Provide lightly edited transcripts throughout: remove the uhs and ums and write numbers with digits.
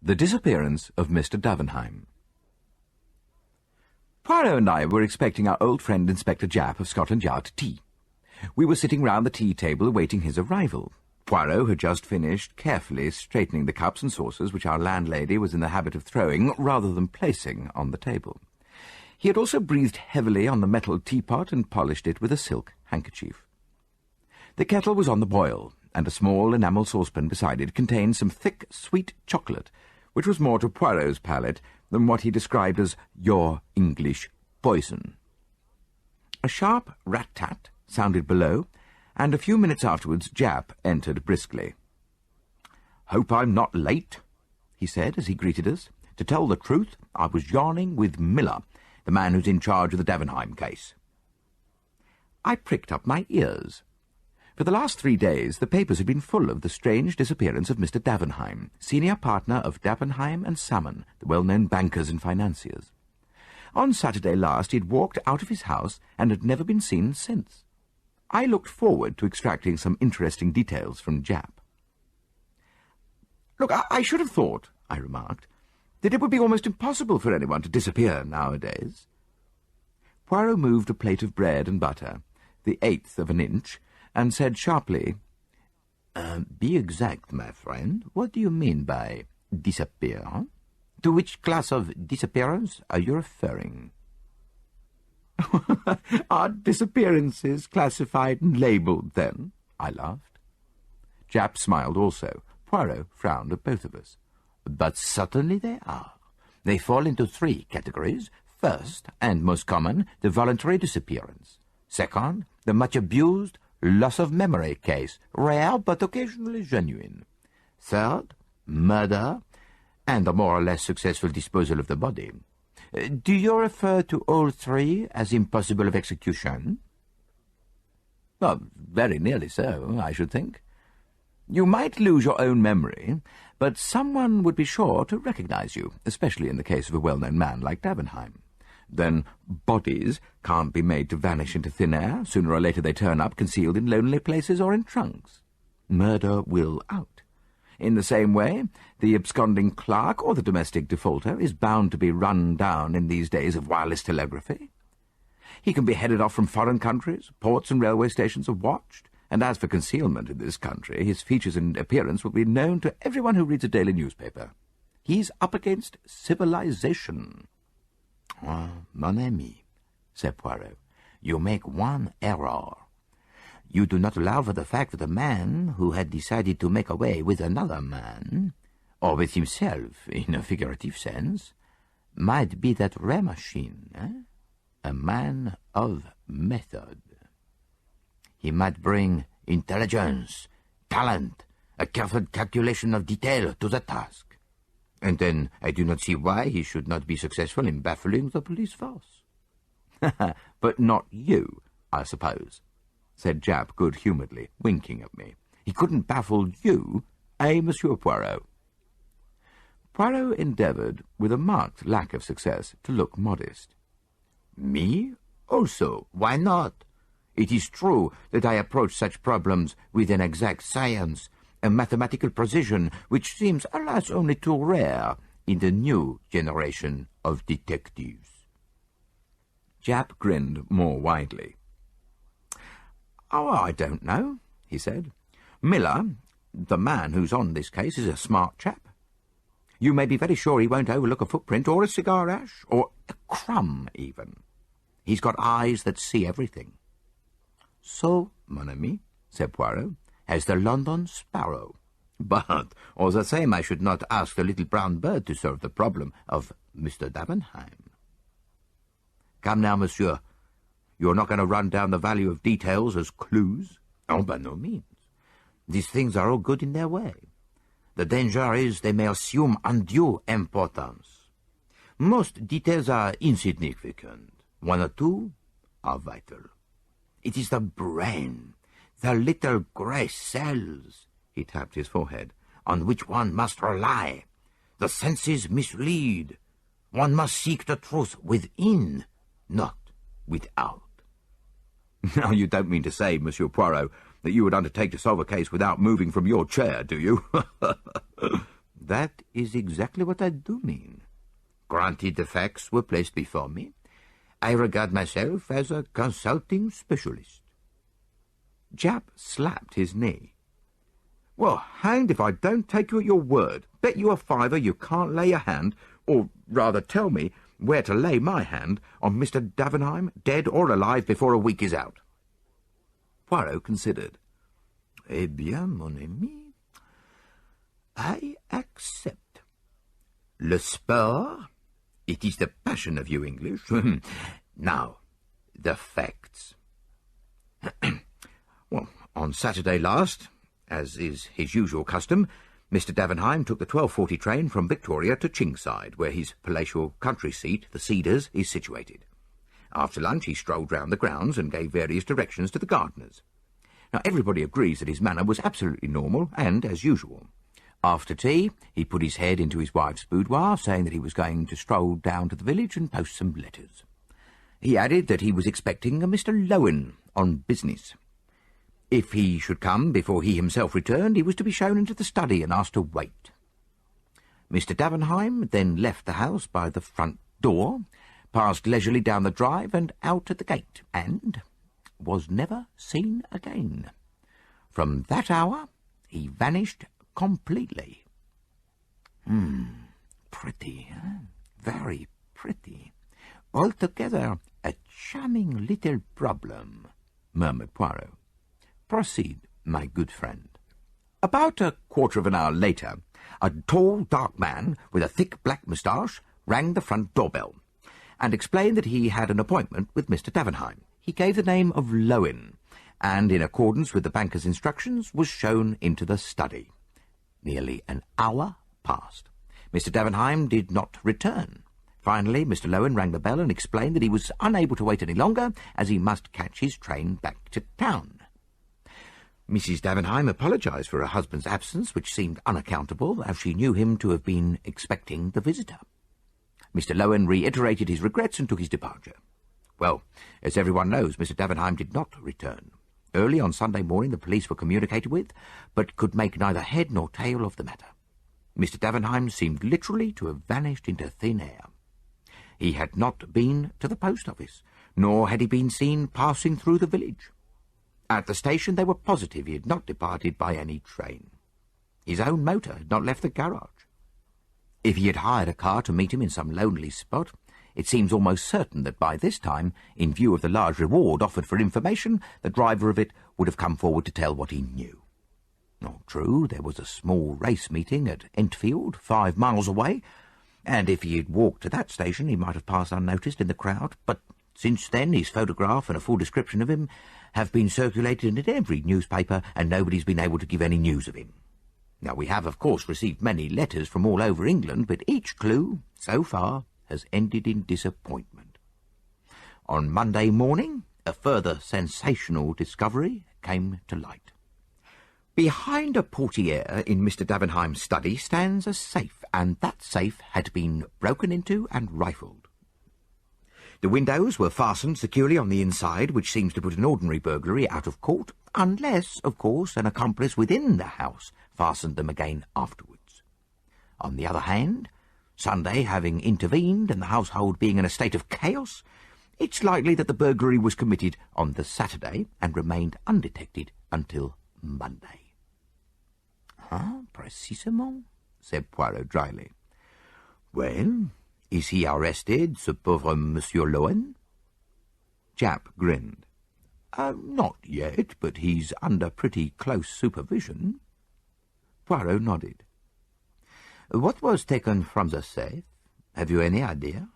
The Disappearance of Mr. Davenheim. Poirot and I were expecting our old friend Inspector Japp of Scotland Yard to tea. We were sitting round the tea table awaiting his arrival. Poirot had just finished carefully straightening the cups and saucers which our landlady was in the habit of throwing rather than placing on the table. He had also breathed heavily on the metal teapot and polished it with a silk handkerchief. The kettle was on the boil, and a small enamel saucepan beside it contained some thick, sweet chocolate, which was more to Poirot's palate than what he described as your English poison. A sharp rat-tat sounded below, and a few minutes afterwards Japp entered briskly. "Hope I'm not late," he said as he greeted us. "To tell the truth, I was yarning with Miller, the man who's in charge of the Davenheim case." I pricked up my ears. For the last 3 days the papers had been full of the strange disappearance of Mr. Davenheim, senior partner of Davenheim and Salmon, the well-known bankers and financiers. On Saturday last he had walked out of his house and had never been seen since. I looked forward to extracting some interesting details from Japp. "Look, I should have thought," I remarked, "that it would be almost impossible for anyone to disappear nowadays." Poirot moved a plate of bread and butter, the 1/8 of an inch, and said sharply, "Be exact, my friend. What do you mean by disappear? To which class of disappearance are you referring?" "Are disappearances classified and labelled, then?" I laughed. Japp smiled also. Poirot frowned at both of us. "But certainly they are. They fall into 3 categories. First, and most common, the voluntary disappearance. Second, the much abused loss of memory case, rare but occasionally genuine. Third, murder, and a more or less successful disposal of the body. Do you refer to all 3 as impossible of execution?" "Well, very nearly so, I should think. You might lose your own memory, but someone would be sure to recognize you, especially in the case of a well-known man like Davenheim. Then bodies can't be made to vanish into thin air. Sooner or later they turn up concealed in lonely places or in trunks. Murder will out. In the same way, the absconding clerk or the domestic defaulter is bound to be run down in these days of wireless telegraphy. He can be headed off from foreign countries. Ports and railway stations are watched. And as for concealment in this country, his features and appearance will be known to everyone who reads a daily newspaper. He's up against civilization." "Mon ami," said Poirot, "you make one error. You do not allow for the fact that a man who had decided to make away with another man, or with himself in a figurative sense, might be that rare machine, a man of method. He might bring intelligence, talent, a careful calculation of detail to the task. And then I do not see why he should not be successful in baffling the police force." "But not you, I suppose," said Japp good-humouredly, winking at me. "He couldn't baffle you, Monsieur Poirot?" Poirot endeavoured, with a marked lack of success, to look modest. "Me? Also, why not? It is true that I approach such problems with an exact science, a mathematical precision which seems, alas, only too rare in the new generation of detectives." Japp grinned more widely. "Oh, I don't know," he said. "Miller, the man who's on this case, is a smart chap. You may be very sure he won't overlook a footprint or a cigar ash, or a crumb even. He's got eyes that see everything." "So, mon ami," said Poirot, "has the London sparrow. But, all the same, I should not ask the little brown bird to solve the problem of Mr. Davenheim." "Come now, monsieur. You're not going to run down the value of details as clues?" "Oh, by no means. These things are all good in their way. The danger is they may assume undue importance. Most details are insignificant. 1 or 2 are vital. It is the brain, the little grey cells," he tapped his forehead, "on which one must rely. The senses mislead. One must seek the truth within, not without." "Now, you don't mean to say, Monsieur Poirot, that you would undertake to solve a case without moving from your chair, do you?" that is exactly what I do mean. Granted the facts were placed before me, I regard myself as a consulting specialist. Japp slapped his knee. Well, hanged if I don't take you at your word. Bet you a fiver you can't lay a hand, or rather tell me where to lay my hand, on Mr. Davenheim, dead or alive, before a week is out. Poirot considered. Eh bien, mon ami, I accept. Le sport, it is the passion of you English. Now, the facts. Well, on Saturday last, as is his usual custom, Mr. Davenheim took the 12:40 train from Victoria to Chingside, where his palatial country seat, the Cedars, is situated. After lunch he strolled round the grounds and gave various directions to the gardeners. Now, everybody agrees that his manner was absolutely normal and as usual. After tea, he put his head into his wife's boudoir, saying that he was going to stroll down to the village and post some letters. He added that he was expecting a Mr. Lowen on business. If he should come before he himself returned, he was to be shown into the study and asked to wait. Mr. Davenheim then left the house by the front door, passed leisurely down the drive and out at the gate, and was never seen again. From that hour he vanished completely. Pretty, eh? Very pretty. Altogether a charming little problem, murmured Poirot. Proceed, my good friend. About a quarter of an hour later, a tall, dark man with a thick black moustache rang the front doorbell and explained that he had an appointment with Mr. Davenheim. He gave the name of Lowen, and, in accordance with the banker's instructions, was shown into the study. Nearly an hour passed. Mr. Davenheim did not return. Finally, Mr. Lowen rang the bell and explained that he was unable to wait any longer, as he must catch his train back to town. Mrs. Davenheim apologized for her husband's absence, which seemed unaccountable, as she knew him to have been expecting the visitor. Mr. Lowen reiterated his regrets and took his departure. Well, as everyone knows, Mr. Davenheim did not return. Early on Sunday morning the police were communicated with, but could make neither head nor tail of the matter. Mr. Davenheim seemed literally to have vanished into thin air. He had not been to the post office, nor had he been seen passing through the village. At the station they were positive he had not departed by any train. His own motor had not left the garage. If he had hired a car to meet him in some lonely spot, it seems almost certain that by this time, in view of the large reward offered for information, the driver of it would have come forward to tell what he knew. Oh, true, there was a small race meeting at Entfield, 5 miles away, and if he had walked to that station he might have passed unnoticed in the crowd, but since then his photograph and a full description of him have been circulated in every newspaper, and nobody's been able to give any news of him. Now, we have, of course, received many letters from all over England, but each clue, so far, has ended in disappointment. On Monday morning, a further sensational discovery came to light. Behind a portiere in Mr. Davenheim's study stands a safe, and that safe had been broken into and rifled. The windows were fastened securely on the inside, which seems to put an ordinary burglary out of court, unless, of course, an accomplice within the house fastened them again afterwards. On the other hand, Sunday having intervened and the household being in a state of chaos, it's likely that the burglary was committed on the Saturday and remained undetected until Monday. Ah, précisément, said Poirot dryly. Well, is he arrested, ce pauvre Monsieur Lowen? Japp grinned. Not yet, but he's under pretty close supervision. Poirot nodded. What was taken from the safe? Have you any idea?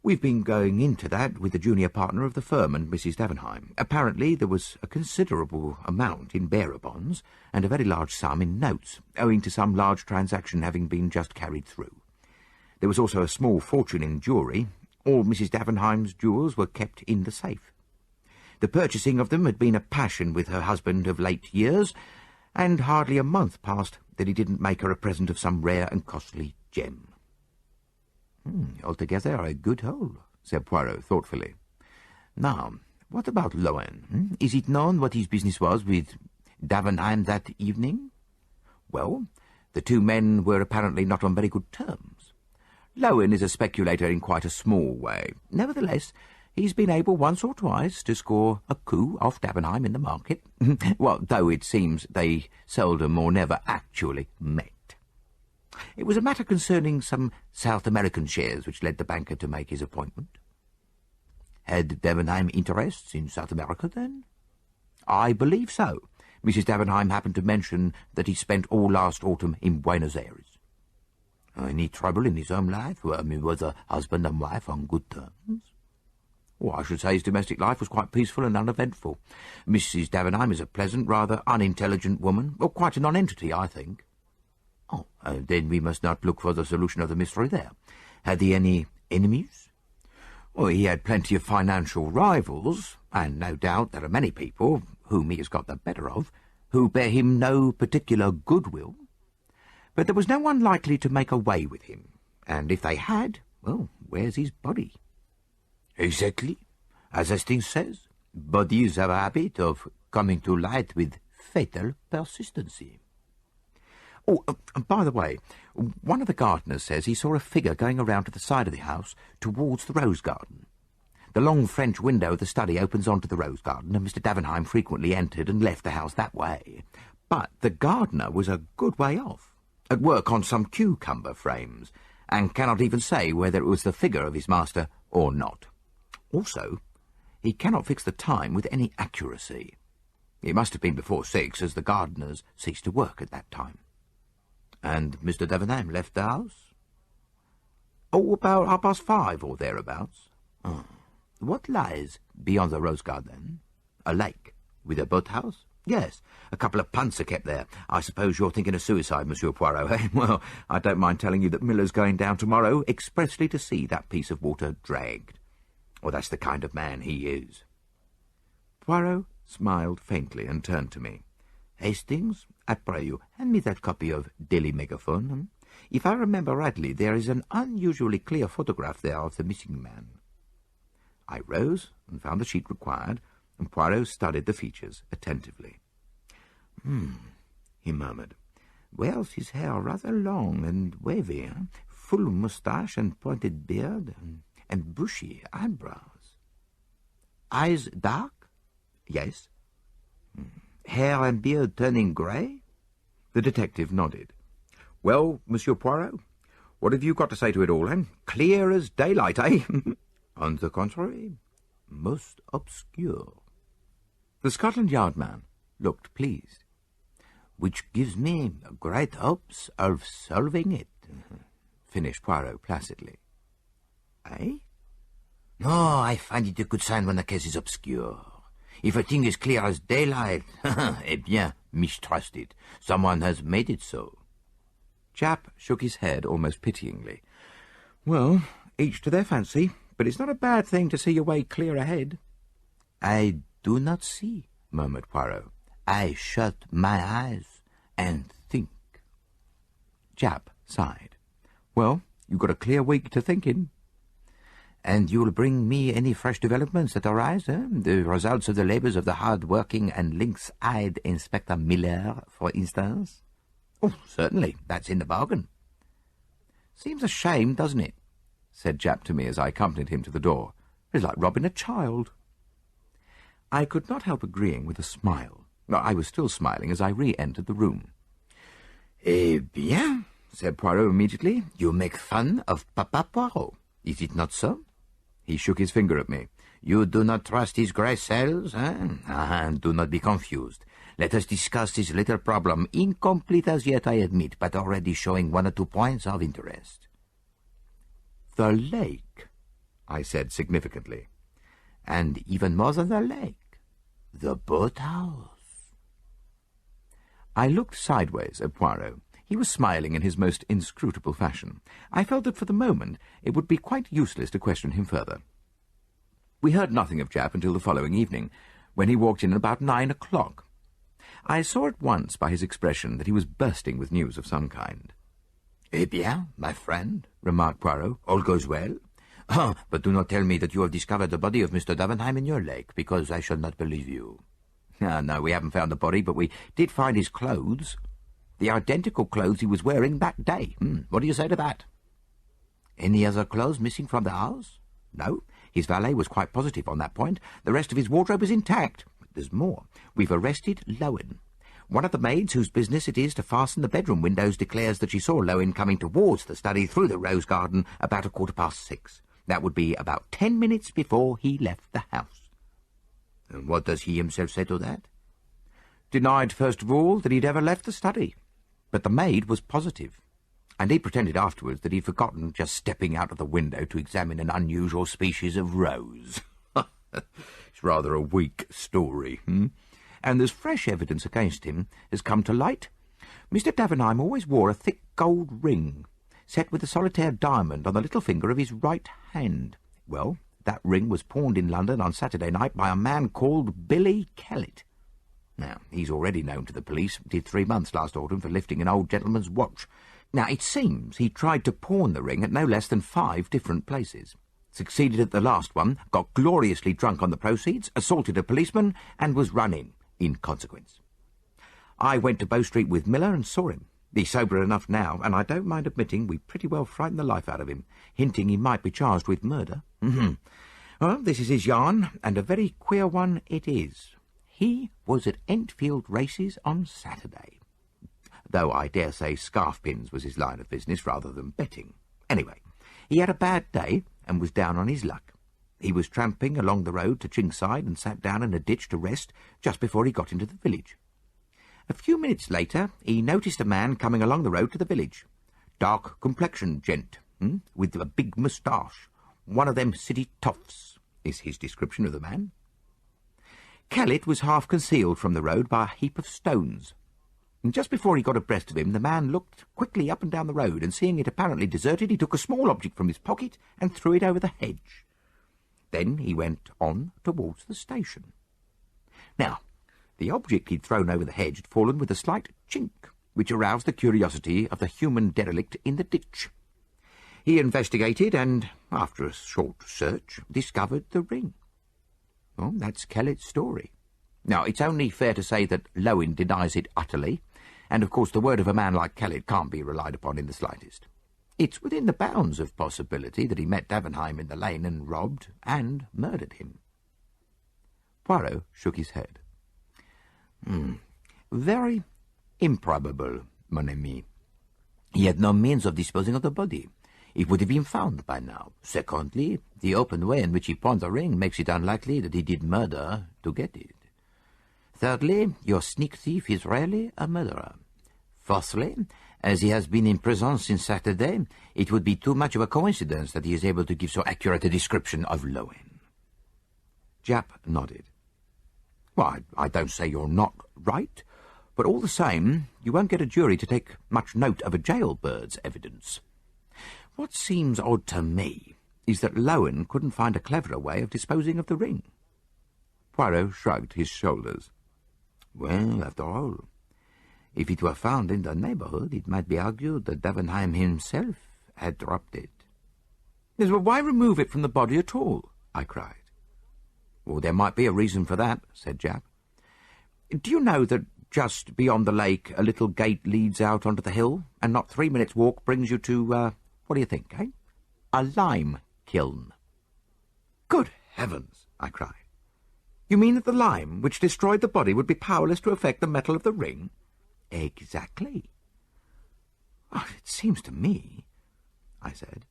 We've been going into that with the junior partner of the firm and Mrs. Davenheim. Apparently there was a considerable amount in bearer bonds and a very large sum in notes, owing to some large transaction having been just carried through. There was also a small fortune in jewellery. All Mrs. Davenheim's jewels were kept in the safe. The purchasing of them had been a passion with her husband of late years, and hardly a month passed that he didn't make her a present of some rare and costly gem. Altogether a good haul, said Poirot thoughtfully. Now, what about Lowen? Is it known what his business was with Davenheim that evening? Well, The two men were apparently not on very good terms. Lowen is a speculator in quite a small way. Nevertheless, he's been able once or twice to score a coup off Davenheim in the market. Well, though it seems they seldom or never actually met. It was a matter concerning some South American shares which led the banker to make his appointment. Had Davenheim interests in South America, then? I believe so. Mrs. Davenheim happened to mention that he spent all last autumn in Buenos Aires. Any trouble in his home life? Well, was a husband and wife on good terms? I should say his domestic life was quite peaceful and uneventful. Mrs. Davenheim is a pleasant, rather unintelligent woman, or quite a non-entity, I think. Then we must not look for the solution of the mystery there. Had he any enemies? He had plenty of financial rivals, and no doubt there are many people, whom he has got the better of, who bear him no particular goodwill. But there was no one likely to make away with him, and if they had, well, where's his body? Exactly. As Hastings says, bodies have a habit of coming to light with fatal persistency. By the way, one of the gardeners says he saw a figure going around to the side of the house towards the rose garden. The long French window of the study opens onto the rose garden, and Mr. Davenheim frequently entered and left the house that way. But the gardener was a good way off, at work on some cucumber frames, and cannot even say whether it was the figure of his master or not. Also, he cannot fix the time with any accuracy. It must have been before 6, as the gardeners ceased to work at that time. And Mr. Davenheim left the house? About 5:30 or thereabouts. What lies beyond the rose garden? A lake, with a boathouse? Yes, a couple of punts are kept there. I suppose you're thinking of suicide, Monsieur Poirot, eh? Well, I don't mind telling you that Miller's going down tomorrow expressly to see that piece of water dragged. That's the kind of man he is. Poirot smiled faintly and turned to me. Hastings, I pray you, hand me that copy of Daily Megaphone. If I remember rightly, there is an unusually clear photograph there of the missing man. I rose and found the sheet required, and Poirot studied the features attentively. He murmured. Well, his hair rather long and wavy, full moustache and pointed beard, and bushy eyebrows. Eyes dark? Yes. Hair and beard turning grey? The detective nodded. Well, Monsieur Poirot, what have you got to say to it all, eh? Clear as daylight, eh? On the contrary, most obscure. The Scotland Yard man looked pleased. Which gives me great hopes of solving it, finished Poirot placidly. Eh? No, I find it a good sign when a case is obscure. If a thing is clear as daylight, eh bien, mistrust it. Someone has made it so. Japp shook his head almost pityingly. Well, each to their fancy, but it's not a bad thing to see your way clear ahead. I do not see, murmured Poirot. I shut my eyes and think. Japp sighed. Well, you've got a clear week to think in. And you'll bring me any fresh developments that arise, eh? The results of the labours of the hard-working and lynx-eyed Inspector Miller, for instance? Certainly, that's in the bargain. Seems a shame, doesn't it? Said Japp to me as I accompanied him to the door. It's like robbing a child. I could not help agreeing with a smile. I was still smiling as I re-entered the room. Eh bien, said Poirot immediately, you make fun of Papa Poirot. Is it not so? He shook his finger at me. You do not trust his grey cells, eh? Do not be confused. Let us discuss this little problem, incomplete as yet, I admit, but already showing 1 or 2 points of interest. The lake, I said significantly. And even more than the lake, the boathouse. I looked sideways at Poirot. He was smiling in his most inscrutable fashion. I felt that for the moment it would be quite useless to question him further. We heard nothing of Japp until the following evening, when he walked in at about 9 o'clock. I saw at once by his expression that he was bursting with news of some kind. Eh bien, my friend, remarked Poirot, all goes well. But do not tell me that you have discovered the body of Mr. Davenheim in your lake, because I shall not believe you. No, we haven't found the body, but we did find his clothes. The identical clothes he was wearing that day. What do you say to that? Any other clothes missing from the house? No. His valet was quite positive on that point. The rest of his wardrobe is intact. But there's more. We've arrested Lowen. One of the maids whose business it is to fasten the bedroom windows declares that she saw Lowen coming towards the study through the rose garden about 6:15. That would be about 10 minutes before he left the house. And what does he himself say to that? Denied, first of all, that he'd ever left the study. But the maid was positive. And he pretended afterwards that he'd forgotten just stepping out of the window to examine an unusual species of rose. It's rather a weak story, And there's fresh evidence against him has come to light. Mr. Davenheim always wore a thick gold ring, set with a solitaire diamond on the little finger of his right hand. Well, that ring was pawned in London on Saturday night by a man called Billy Kellett. Now, he's already known to the police, did 3 months last autumn for lifting an old gentleman's watch. Now, it seems he tried to pawn the ring at no less than 5 different places. Succeeded at the last one, got gloriously drunk on the proceeds, assaulted a policeman, and was run in consequence. I went to Bow Street with Miller and saw him. He's sober enough now, and I don't mind admitting we pretty well frightened the life out of him, hinting he might be charged with murder. Well, this is his yarn, and a very queer one it is. He was at Entfield races on Saturday, though I dare say scarf-pins was his line of business rather than betting. Anyway, he had a bad day and was down on his luck. He was tramping along the road to Chingside and sat down in a ditch to rest just before he got into the village. A few minutes later, he noticed a man coming along the road to the village. Dark-complexioned gent, with a big moustache. One of them city toffs, is his description of the man. Kellett was half concealed from the road by a heap of stones. And just before he got abreast of him, the man looked quickly up and down the road, and seeing it apparently deserted, he took a small object from his pocket and threw it over the hedge. Then he went on towards the station. Now, the object he'd thrown over the hedge had fallen with a slight chink, which aroused the curiosity of the human derelict in the ditch. He investigated and, after a short search, discovered the ring. Well, that's Kellett's story. Now, it's only fair to say that Lowen denies it utterly, and of course the word of a man like Kellett can't be relied upon in the slightest. It's within the bounds of possibility that he met Davenheim in the lane and robbed and murdered him. Poirot shook his head. Very improbable, mon ami. He had no means of disposing of the body. It would have been found by now. Secondly, the open way in which he pawned the ring makes it unlikely that he did murder to get it. Thirdly, your sneak thief is rarely a murderer. Fourthly, as he has been in prison since Saturday, it would be too much of a coincidence that he is able to give so accurate a description of Lowen. Japp nodded. Well, I don't say you're not right, but all the same, you won't get a jury to take much note of a jailbird's evidence. What seems odd to me is that Lowen couldn't find a cleverer way of disposing of the ring. Poirot shrugged his shoulders. Well, after all, if it were found in the neighbourhood, it might be argued that Davenheim himself had dropped it. Yes, well, why remove it from the body at all? I cried. Well, there might be a reason for that, said Japp. Do you know that just beyond the lake a little gate leads out onto the hill, and not 3 minutes' walk brings you to, what do you think, eh? A lime kiln. Good heavens, I cried. You mean that the lime which destroyed the body would be powerless to affect the metal of the ring? Exactly. Oh, it seems to me, I said,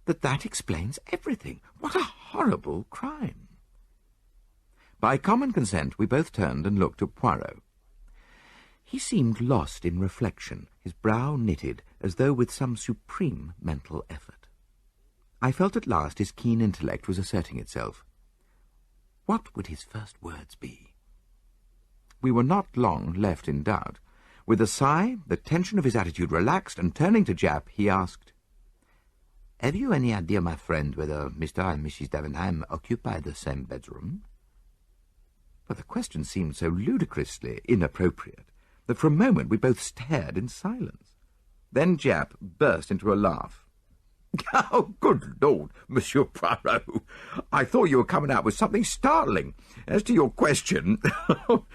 that explains everything. What a horrible crime. By common consent, we both turned and looked at Poirot. He seemed lost in reflection, his brow knitted, as though with some supreme mental effort. I felt at last his keen intellect was asserting itself. What would his first words be? We were not long left in doubt. With a sigh, the tension of his attitude relaxed, and turning to Japp, he asked, "Have you any idea, my friend, whether Mr. and Mrs. Davenheim occupy the same bedroom?" But the question seemed so ludicrously inappropriate that for a moment we both stared in silence. Then Japp burst into a laugh. "Oh, good Lord, Monsieur Poirot, I thought you were coming out with something startling. As to your question, well,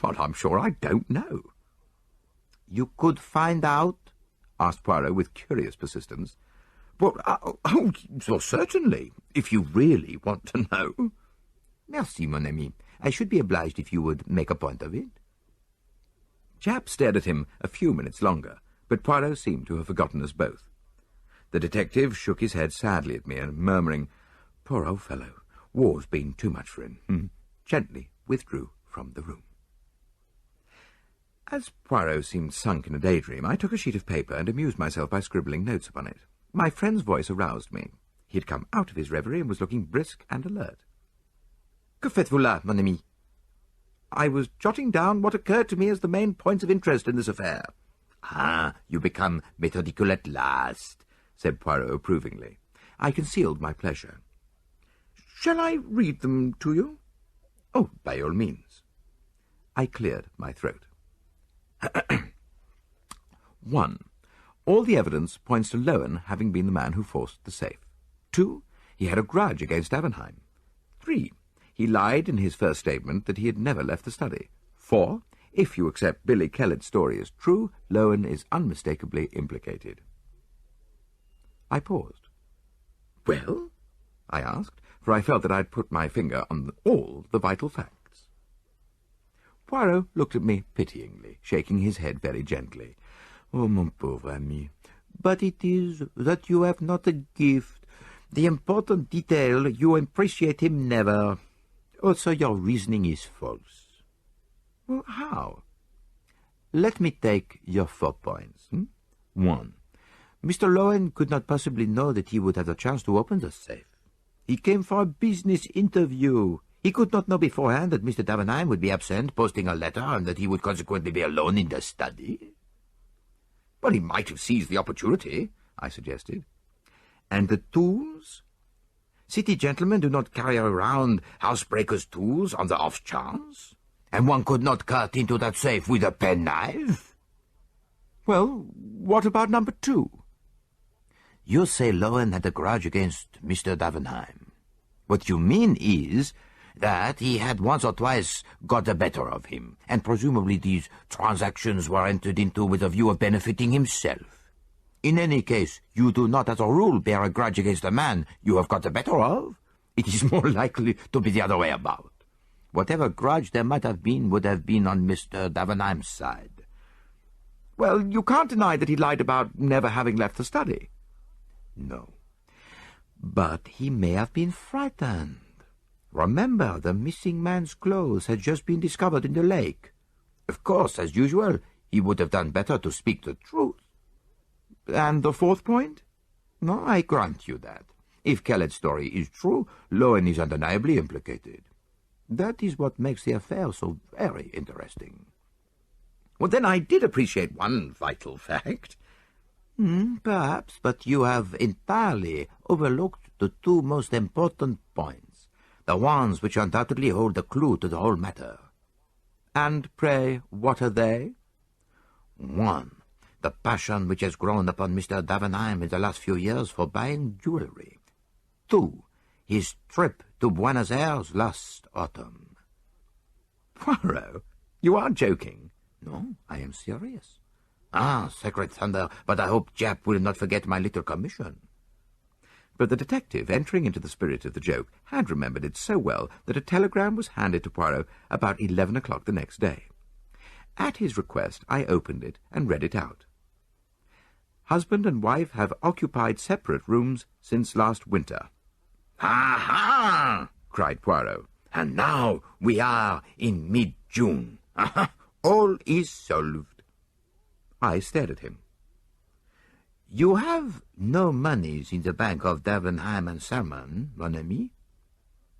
I'm sure I don't know." You could find out? Asked Poirot with curious persistence. Well, so certainly, if you really want to know. Merci, mon ami. I should be obliged if you would make a point of it. Japp stared at him a few minutes longer, but Poirot seemed to have forgotten us both. The detective shook his head sadly at me and, murmuring, "Poor old fellow, war's been too much for him," gently withdrew from the room. As Poirot seemed sunk in a daydream, I took a sheet of paper and amused myself by scribbling notes upon it. My friend's voice aroused me. He had come out of his reverie and was looking brisk and alert. "Que faites-vous là, mon ami?" "I was jotting down what occurred to me as the main points of interest in this affair." "Ah, you become methodical at last," said Poirot approvingly. I concealed my pleasure. "Shall I read them to you?" "Oh, by all means." I cleared my throat. 1. All the evidence points to Lowen having been the man who forced the safe. 2. He had a grudge against Davenheim. 3. He lied in his first statement that he had never left the study. 4. If you accept Billy Kellett's story as true, Lowen is unmistakably implicated. I paused. "Well?" I asked, for I felt that I had put my finger on all the vital facts. Poirot looked at me pityingly, shaking his head very gently. "Oh, mon pauvre ami, but it is that you have not a gift. The important detail, you appreciate him never. Also, your reasoning is false." "Well, how?" "Let me take your 4 points. 1. Mr. Lowen could not possibly know that he would have the chance to open the safe. He came for a business interview. He could not know beforehand that Mr. Davenheim would be absent, posting a letter, and that he would consequently be alone in the study." "But he might have seized the opportunity," I suggested. "And the tools? City gentlemen do not carry around housebreakers' tools on the off chance, and one could not cut into that safe with a penknife." "Well, what about number 2? "You say Lowen had a grudge against Mr. Davenheim. What you mean is that he had once or twice got the better of him, and presumably these transactions were entered into with a view of benefiting himself. In any case, you do not as a rule bear a grudge against a man you have got the better of. It is more likely to be the other way about. Whatever grudge there might have been would have been on Mr. Davenheim's side." "Well, you can't deny that he lied about never having left the study." "No. But he may have been frightened. Remember, the missing man's clothes had just been discovered in the lake. Of course, as usual, he would have done better to speak the truth." "And the 4th point?" "No, I grant you that. If Kellett's story is true, Lowen is undeniably implicated. That is what makes the affair so very interesting." "Well, then I did appreciate one vital fact." Perhaps, but you have entirely overlooked the 2 most important points, the ones which undoubtedly hold the clue to the whole matter." "And pray, what are they?" 1. The passion which has grown upon Mr. Davenheim in the last few years for buying jewellery. 2. His trip to Buenos Aires last autumn." "Poirot, you are joking." "No, I am serious." "Ah, sacred thunder, but I hope Japp will not forget my little commission." But the detective, entering into the spirit of the joke, had remembered it so well that a telegram was handed to Poirot about 11 o'clock the next day. At his request, I opened it and read it out. "Husband and wife have occupied separate rooms since last winter." "Ha-ha!" cried Poirot. "And now we are in mid-June. All is solved." I stared at him. "You have no monies in the bank of Davenheim and Salmon, mon ami?"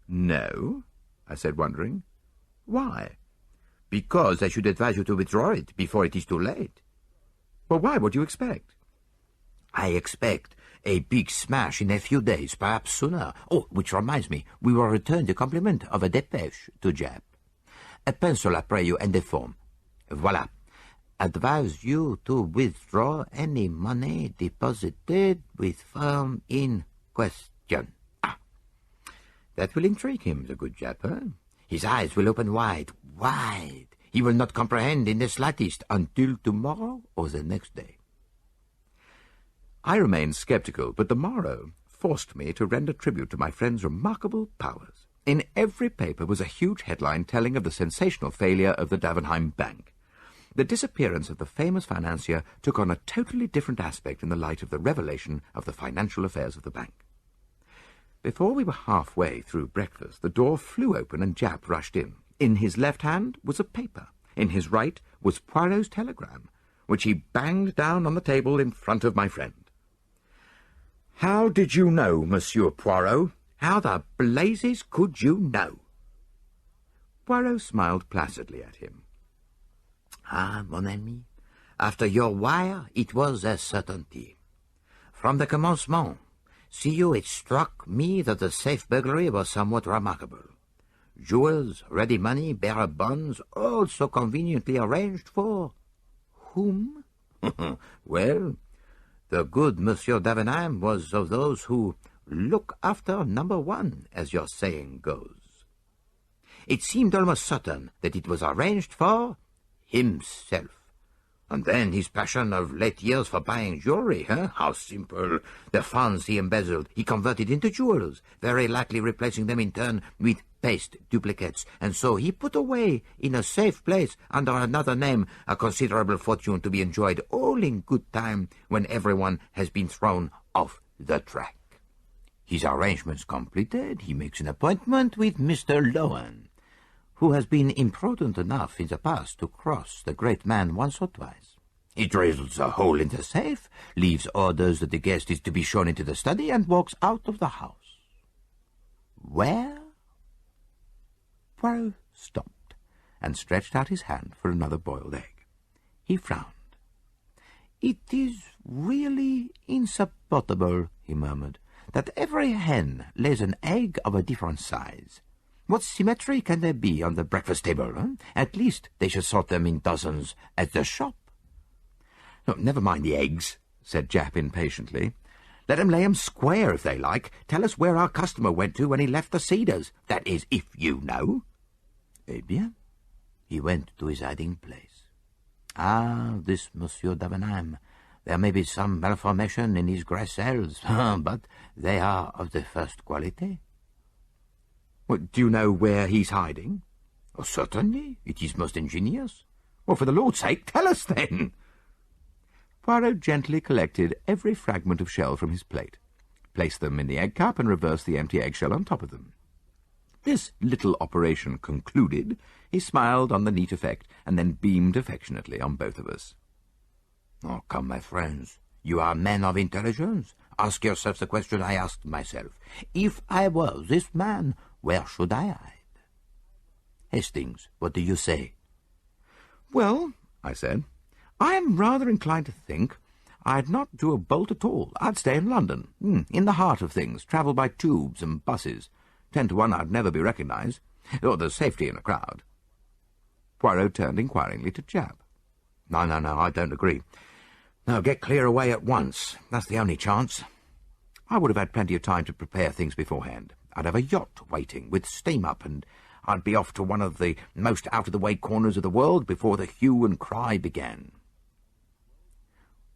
"No," I said, wondering. "Why?" "Because I should advise you to withdraw it before it is too late." "Well, why? What do you expect?" "I expect a big smash in a few days, perhaps sooner. Oh, which reminds me, we will return the compliment of a dépêche to Japp. A pencil, I pray you, and a form. Voilà. Advise you to withdraw any money deposited with firm in question." That will intrigue him, the good Japp. His eyes will open wide, wide. He will not comprehend in the slightest until tomorrow or the next day." I remained sceptical, but the morrow forced me to render tribute to my friend's remarkable powers. In every paper was a huge headline telling of the sensational failure of the Davenheim Bank. The disappearance of the famous financier took on a totally different aspect in the light of the revelation of the financial affairs of the bank. Before we were halfway through breakfast, the door flew open and Japp rushed in. In his left hand was a paper. In his right was Poirot's telegram, which he banged down on the table in front of my friend. "How did you know, Monsieur Poirot? How the blazes could you know?" Poirot smiled placidly at him. "Ah, mon ami, after your wire, it was a certainty. From the commencement, see you, it struck me that the safe burglary was somewhat remarkable. Jewels, ready money, bearer bonds, all so conveniently arranged for whom? Well, the good Monsieur Davenheim was of those who look after number one, as your saying goes. It seemed almost certain that it was arranged for himself. And then his passion of late years for buying jewelry, How simple. The funds he embezzled, he converted into jewels, very likely replacing them in turn with paste duplicates, and so he put away in a safe place under another name a considerable fortune to be enjoyed all in good time when everyone has been thrown off the track. His arrangements completed, he makes an appointment with Mr. Lowen, who has been imprudent enough in the past to cross the great man once or twice. He drills a hole in the safe, leaves orders that the guest is to be shown into the study, and walks out of the house. Where? Poirot stopped and stretched out his hand for another boiled egg. He frowned. "It is really insupportable," he murmured, "that every hen lays an egg of a different size. What symmetry can there be on the breakfast table? At least they should sort them in dozens at the shop." "No, never mind the eggs," said Japp impatiently. "Let 'em lay 'em square if they like. Tell us where our customer went to when he left the Cedars. That is, if you know." "Eh bien, he went to his hiding place. Ah, this Monsieur Davenheim. There may be some malformation in his grey cells, but they are of the first quality." "Well, do you know where he's hiding?" "Oh, certainly. It is most ingenious." "Well, for the Lord's sake, tell us then." Poirot gently collected every fragment of shell from his plate, placed them in the egg cup, and reversed the empty eggshell on top of them. This little operation concluded, he smiled on the neat effect, and then beamed affectionately on both of us. "Oh, come, my friends, you are men of intelligence. Ask yourselves the question I asked myself. If I were this man, where should I hide? Hastings, what do you say?" "Well," I said, "I am rather inclined to think I'd not do a bolt at all. I'd stay in London, in the heart of things, travel by tubes and buses. 10 to 1 I'd never be recognized, or there's safety in a crowd." Poirot turned inquiringly to Japp. No, I don't agree. No, get clear away at once. That's the only chance." "I would have had plenty of time to prepare things beforehand. I'd have a yacht waiting, with steam up, and I'd be off to one of the most out-of-the-way corners of the world before the hue and cry began."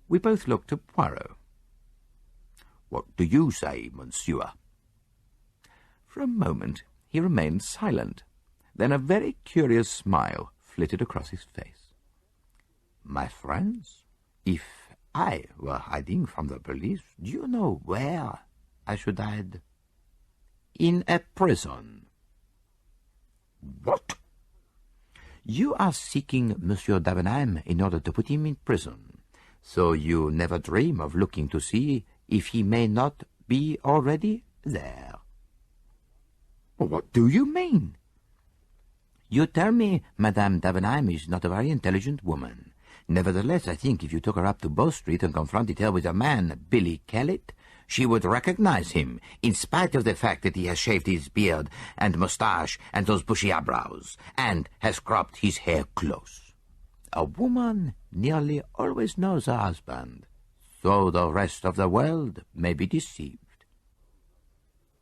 We both looked at Poirot. "What do you say, monsieur?" For a moment he remained silent. Then a very curious smile flitted across his face. "My friends, if I were hiding from the police, do you know where I should hide?" "In a prison." "What?" "You are seeking Monsieur Davenheim in order to put him in prison, so you never dream of looking to see if he may not be already there." "Well, what do you mean?" "You tell me Madame Davenheim is not a very intelligent woman. Nevertheless, I think if you took her up to Bow Street and confronted her with a man, Billy Kellett, she would recognize him, in spite of the fact that he has shaved his beard and moustache and those bushy eyebrows, and has cropped his hair close. A woman nearly always knows her husband, so the rest of the world may be deceived."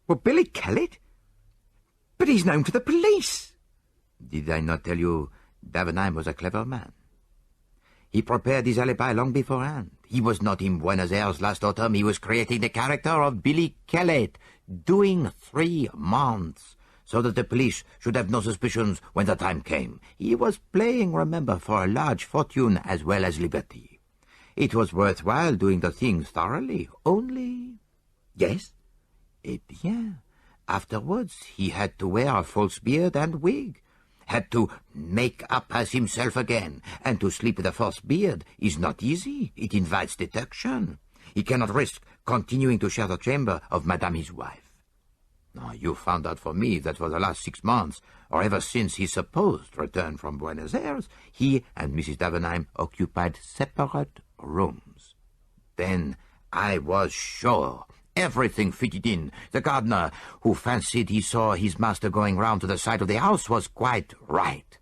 "Well, Billy Kellett? But he's known to the police." "Did I not tell you Davenheim was a clever man. He prepared his alibi long beforehand. He was not in Buenos Aires last autumn. He was creating the character of Billy Kellett, doing 3 months, so that the police should have no suspicions when the time came. He was playing, remember, for a large fortune as well as liberty. It was worthwhile doing the thing thoroughly, only... Yes? Eh bien, afterwards he had to wear a false beard and wig, had to make up as himself again, and to sleep with a false beard is not easy. It invites detection. He cannot risk continuing to share the chamber of Madame his wife. Now, you found out for me that for the last 6 months, or ever since his supposed return from Buenos Aires, he and Mrs. Davenheim occupied separate rooms. Then I was sure everything fitted in. The gardener, who fancied he saw his master going round to the side of the house, was quite right.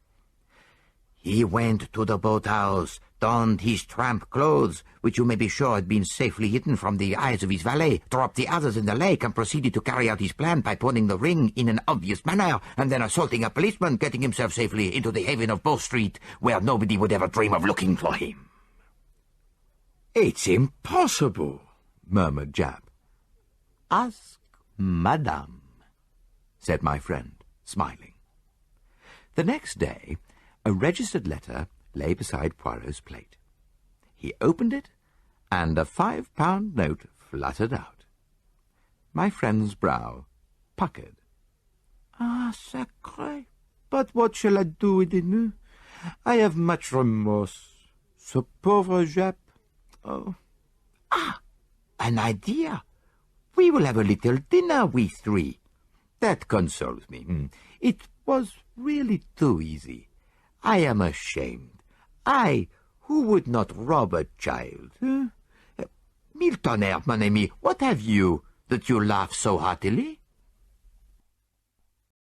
He went to the boathouse, donned his tramp clothes, which you may be sure had been safely hidden from the eyes of his valet, dropped the others in the lake, and proceeded to carry out his plan by pawning the ring in an obvious manner, and then assaulting a policeman, getting himself safely into the haven of Bow Street, where nobody would ever dream of looking for him. "It's impossible," murmured Japp. "Ask Madame," said my friend, smiling. The next day, a registered letter lay beside Poirot's plate. He opened it, and a £5 note fluttered out. My friend's brow puckered. "Ah, sacré! But what shall I do with it? I have much remorse. So pauvre Japp. Oh. Ah, an idea! We will have a little dinner, we 3. That consoles me. It was really too easy. I am ashamed. I, who would not rob a child. Miltonner, mon ami, what have you, that you laugh so heartily?"